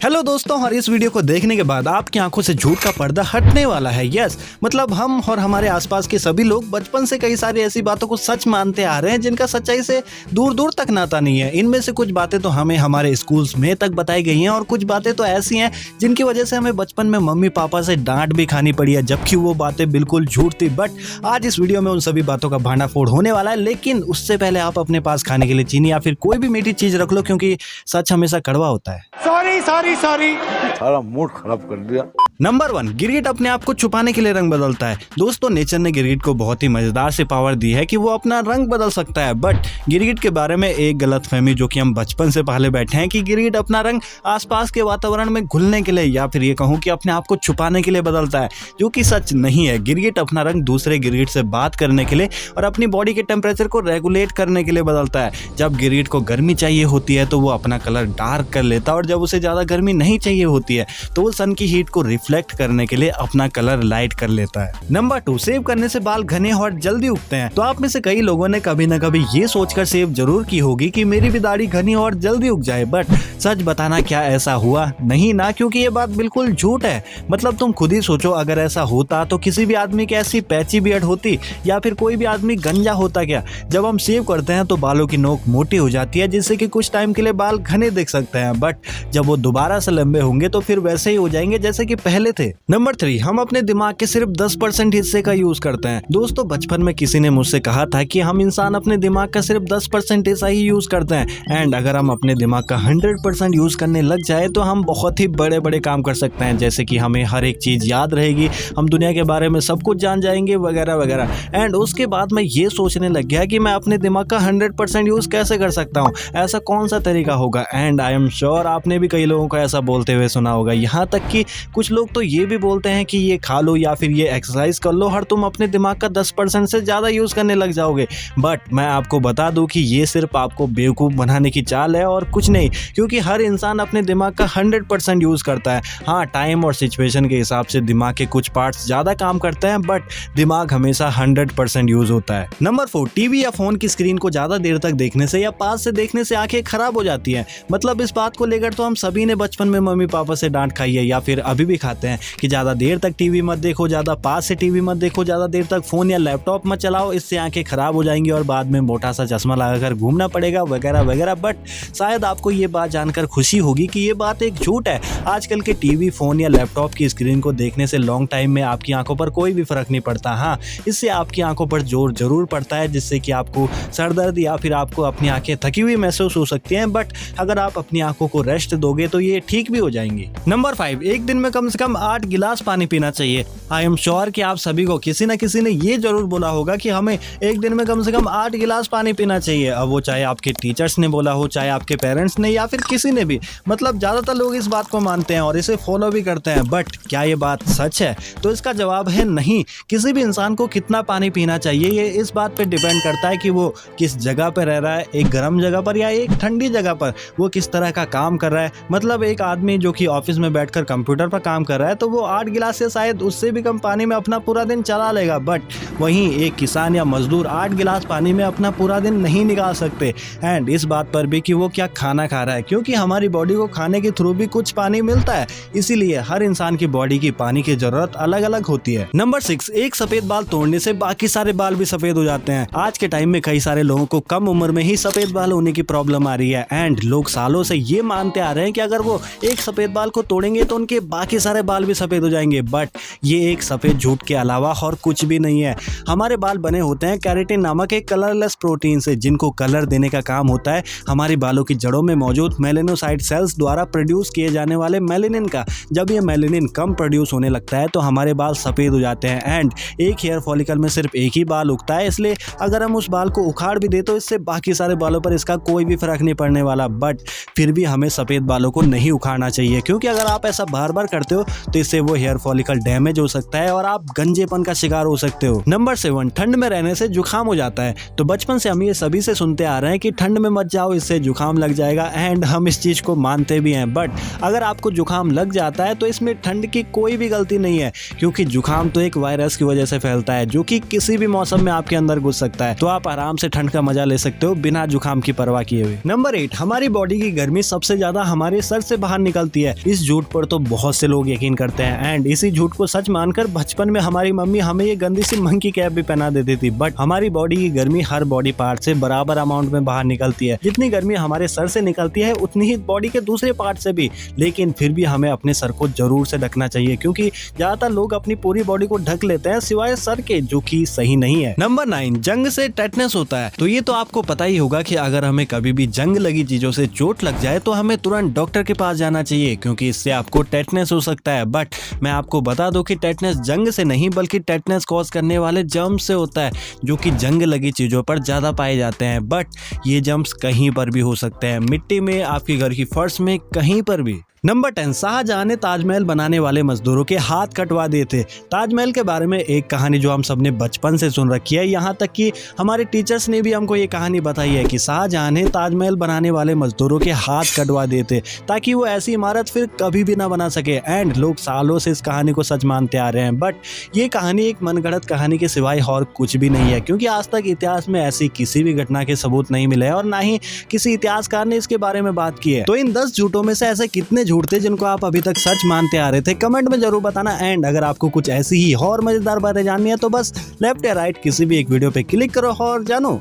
Hello दोस्तों, और इस वीडियो को देखने के बाद आपकी आंखों से झूठ का पर्दा हटने वाला है। यस, मतलब हम और हमारे आसपास के सभी लोग बचपन से कई सारी ऐसी बातों को सच मानते आ रहे हैं जिनका सच्चाई से दूर दूर तक नाता नहीं है। इनमें से कुछ बातें तो हमें हमारे स्कूल्स में तक बताई गई हैं और कुछ बातें तो ऐसी हैं जिनकी वजह से हमें बचपन में मम्मी पापा से डांट भी खानी पड़ी है, जबकि वो बातें बिल्कुल झूठ थी। बट आज इस वीडियो में उन सभी बातों का भांडाफोड़ होने वाला है, लेकिन उससे पहले आप अपने पास खाने के लिए चीनी या फिर कोई भी मीठी चीज रख लो, क्योंकि सच हमेशा कड़वा होता है। सॉरी सारा मूड खराब कर दिया। नंबर 1, गिरगिट अपने आप को छुपाने के लिए रंग बदलता है। दोस्तों, नेचर ने गिरगिट को बहुत ही मजेदार से पावर दी है कि वो अपना रंग बदल सकता है। बट गिरगिट के बारे में एक गलतफहमी जो कि हम बचपन से पहले बैठे हैं कि गिरगिट अपना रंग आसपास के वातावरण में घुलने के लिए या फिर ये कहूँ कि अपने आप को छुपाने के लिए बदलता है, जो कि सच नहीं है। गिरगिट अपना रंग दूसरे गिरगिट से बात करने के लिए और अपनी बॉडी के टेम्परेचर को रेगुलेट करने के लिए बदलता है। जब गिरगिट को गर्मी चाहिए होती है तो वो अपना कलर डार्क कर लेता है, और जब उसे ज्यादा गर्मी नहीं चाहिए होती है तो वो सन की हीट को रिफ्लेक्ट करने के लिए अपना कलर लाइट कर लेता है। नंबर 2, सेव करने से बाल घने और जल्दी उगते हैं। तो आप में से कई लोगों ने कभी न कभी ये सोचकर सेव जरूर की होगी कि मेरी भी दाढ़ी घनी और जल्दी उग जाए। बट सच बताना, क्या ऐसा हुआ? नहीं ना, क्योंकि ये बात बिल्कुल झूठ है। मतलब तुम खुद ही सोचो, अगर ऐसा होता तो किसी भी आदमी की ऐसी पैची बियर्ड होती या फिर कोई भी आदमी गंजा होता क्या? जब हम सेव करते हैं तो बालों की नोक मोटी हो जाती है, जिससे कि कुछ टाइम के लिए बाल घने दिख सकते हैं, बट जब वो दोबारा से लंबे होंगे तो फिर वैसे ही हो जाएंगे जैसे कि पहले थे। नंबर 3, हम अपने दिमाग के सिर्फ 10% हिस्से का यूज करते हैं। दोस्तों, बचपन में किसी ने मुझसे कहा था कि हम इंसान अपने दिमाग का सिर्फ 10% हिस्सा ही यूज करते हैं, एंड अगर हम अपने दिमाग का 100% यूज करने लग जाए तो हम बहुत ही बड़े बड़े काम कर सकते हैं, जैसे कि हमें हर एक चीज याद रहेगी, हम दुनिया के बारे में सब कुछ जान जाएंगे वगैरह वगैरह। एंड उसके बाद मैं ये सोचने लग गया कि मैं अपने दिमाग का 100% यूज कैसे कर सकता हूँ, ऐसा कौन सा तरीका होगा। एंड आई एम श्योर आपने भी कई लोगों को ऐसा बोलते हुए सुना होगा। यहाँ तक कि कुछ लोग तो ये भी बोलते हैं कि ये खा लो या फिर ये एक्सरसाइज कर लो, हर तुम अपने दिमाग का 10% से ज़्यादा यूज़ करने लग जाओगे। बट मैं आपको बता दूं कि ये सिर्फ आपको बेवकूफ़ बनाने की चाल है और कुछ नहीं, क्योंकि हर इंसान अपने दिमाग का 100% यूज़ करता है। हाँ, टाइम और सिचुएशन के हिसाब से दिमाग के कुछ पार्ट्स ज़्यादा काम करते हैं, बट दिमाग हमेशा 100% यूज़ होता है। नंबर 4, टीवी या फोन की स्क्रीन को ज़्यादा देर तक देखने से या पास से देखने से आंखें खराब हो जाती हैं। मतलब इस बात को लेकर तो हम सभी ने बचपन में मम्मी पापा से डांट खाई है, या फिर अभी भी खाते हैं कि ज़्यादा देर तक टीवी मत देखो, ज़्यादा पास से टीवी मत देखो, ज़्यादा देर तक फ़ोन या लैपटॉप मत चलाओ, इससे आंखें खराब हो जाएंगी और बाद में मोटा सा चश्मा लगाकर घूमना पड़ेगा वगैरह वगैरह। बट शायद आपको ये बात जानकर खुशी होगी कि ये बात एक झूठ है। आजकल के टीवी, फ़ोन या लैपटॉप की स्क्रीन को देखने से लॉन्ग टाइम में आपकी आंखों पर कोई भी फ़र्क नहीं पड़ता। हाँ, इससे आपकी आंखों पर जोर जरूर पड़ता है, जिससे कि आपको सर दर्द या फिर आपको अपनी आंखें थकी हुई महसूस हो सकती हैं, बट अगर आप अपनी आंखों को रेस्ट दोगे तो ये ठीक भी हो जाएंगी। नंबर 5, एक दिन में कम से कम 8 गिलास पानी पीना चाहिए। आई एम श्योर कि आप सभी को किसी न किसी ने ये जरूर बोला होगा कि हमें एक दिन में कम से कम 8 गिलास पानी पीना चाहिए। अब वो चाहे आपके टीचर्स ने बोला हो, चाहे आपके पेरेंट्स ने, या फिर किसी ने भी। मतलब ज़्यादातर लोग इस बात को मानते हैं और इसे फॉलो भी करते हैं। बट क्या ये बात सच है? तो इसका जवाब है नहीं। किसी भी इंसान को कितना पानी पीना चाहिए ये इस बात पर डिपेंड करता है कि वो किस जगह पर रह रहा है, एक गर्म जगह पर या एक ठंडी जगह पर, वो किस तरह का काम कर रहा है। मतलब एक आदमी जो कि ऑफिस में बैठकर कंप्यूटर पर काम कर रहा है तो वो 8 गिलास से शायद उससे भी कम पानी में अपना पूरा दिन चला लेगा। बट वहीं एक किसान या मजदूर 8 गिलास पानी में अपना पूरा दिन नहीं निकाल सकते। एंड इस बात पर भी कि वो क्या खाना खा रहा है, क्योंकि हमारी बॉडी को खाने के थ्रू भी कुछ पानी मिलता है, इसीलिए हर इंसान की बॉडी की पानी की जरूरत अलग अलग होती है। नंबर 6, एक सफेद बाल तोड़ने से बाकी सारे बाल भी सफेद हो जाते हैं। आज के टाइम में कई सारे लोगों को कम उम्र में ही सफेद बाल होने की प्रॉब्लम आ रही है, एंड लोग सालों से ये मानते आ रहे हैं कि अगर वो एक सफेद बाल को तोड़ेंगे तो उनके बाकी सारे बाल भी सफेद हो जाएंगे। बट ये एक सफेद झूठ के अलावा और कुछ भी नहीं है। हमारे बाल बने होते हैं केराटिन नामक एक कलरलेस प्रोटीन से, जिनको कलर देने का काम होता है हमारी बालों की जड़ों में मौजूद मेलेनोसाइट सेल्स द्वारा प्रोड्यूस किए जाने वाले मेलेनिन का। जब ये मेलेनिन कम प्रोड्यूस होने लगता है तो हमारे बाल सफेद हो जाते हैं। एंड एक हेयर फॉलिकल में सिर्फ एक ही बाल उगता है, इसलिए अगर हम उस बाल को उखाड़ भी दे तो इससे बाकी सारे बालों पर इसका कोई भी फर्क नहीं पड़ने वाला। बट फिर भी हमें सफेद बालों को नहीं उखाड़ना चाहिए, क्योंकि अगर आप ऐसा बार बार करते हो तो इससे वो हेयर फॉलिकल डैमेज हो सकता है और आप गंजेपन का शिकार हो सकते हो। नंबर 7, ठंड में रहने से जुकाम हो जाता है। तो बचपन से हम ये सभी से सुनते आ रहे हैं कि ठंड में मत जाओ, इससे जुकाम लग जाएगा, एंड हम इस चीज को मानते भी हैं। बट अगर आपको जुकाम लग जाता है तो इसमें ठंड की कोई भी गलती नहीं है, क्योंकि जुकाम तो एक वायरस की वजह से फैलता है जो कि किसी भी मौसम में आपके अंदर घुस सकता है। तो आप आराम से ठंड का मजा ले सकते हो बिना जुकाम की परवाह किए हुए। नंबर 8, हमारी बॉडी की गर्मी सबसे ज्यादा हमारे सर से बाहर निकलती है। इस झूठ पर तो बहुत से लोग यकीन करते हैं, एंड इसी झूठ को सच मानकर बचपन में हमारी मम्मी हमें ये गंदी सी मंकी कैप भी पहना देती थी। बट हमारी बॉडी की गर्मी हर बॉडी पार्ट से बराबर अमाउंट में बाहर निकलती है। जितनी गर्मी हमारे सर से निकलती है उतनी ही बॉडी के दूसरे पार्ट से भी, लेकिन फिर भी हमें अपने सर को जरूर से ढकना चाहिए, क्योंकि ज्यादातर लोग अपनी पूरी बॉडी को ढक लेते हैं सिवाय सर के, जो कि सही नहीं है। नंबर 9, जंग से टेटनस होता है। तो ये तो आपको पता ही होगा कि अगर हमें कभी भी जंग लगी चीजों से चोट लग जाए तो हमें तुरंत डॉक्टर के पास जाना चाहिए, क्योंकि इससे आपको टेटनस हो सकता है। बट मैं आपको बता दूं कि टेटनस जंग से नहीं बल्कि टेटनस कॉज करने वाले जर्म्स से होता है, जो कि जंग लगी चीजों पर ज्यादा पाए जाते हैं। बट ये जर्म्स कहीं पर भी हो सकते हैं, मिट्टी में, आपके घर की फर्श में, कहीं पर भी। नंबर 10, शाहजहां ने ताजमहल बनाने वाले मजदूरों के हाथ कटवा दिए थे। ताजमहल के बारे में एक कहानी जो हम सबने बचपन से सुन रखी है, यहाँ तक कि हमारे टीचर्स ने भी हमको ये कहानी बताई है कि शाहजहां ने ताजमहल बनाने वाले मजदूरों के हाथ कटवा दिए थे ताकि वो ऐसी इमारत फिर कभी भी ना बना सके। एंड लोग सालों से इस कहानी को सच मानते आ रहे हैं। बट ये कहानी एक मनगढ़ंत कहानी के सिवाय और कुछ भी नहीं है, क्योंकि आज तक इतिहास में ऐसी किसी भी घटना के सबूत नहीं मिले और ना ही किसी इतिहासकार ने इसके बारे में बात की है। तो इन 10 झूठों में से ऐसे कितने झूठ थे जिनको आप अभी तक सच मानते आ रहे थे, कमेंट में जरूर बताना। एंड अगर आपको कुछ ऐसी ही और मजेदार बातें जाननी है तो बस लेफ्ट या राइट किसी भी एक वीडियो पे क्लिक करो और जानो।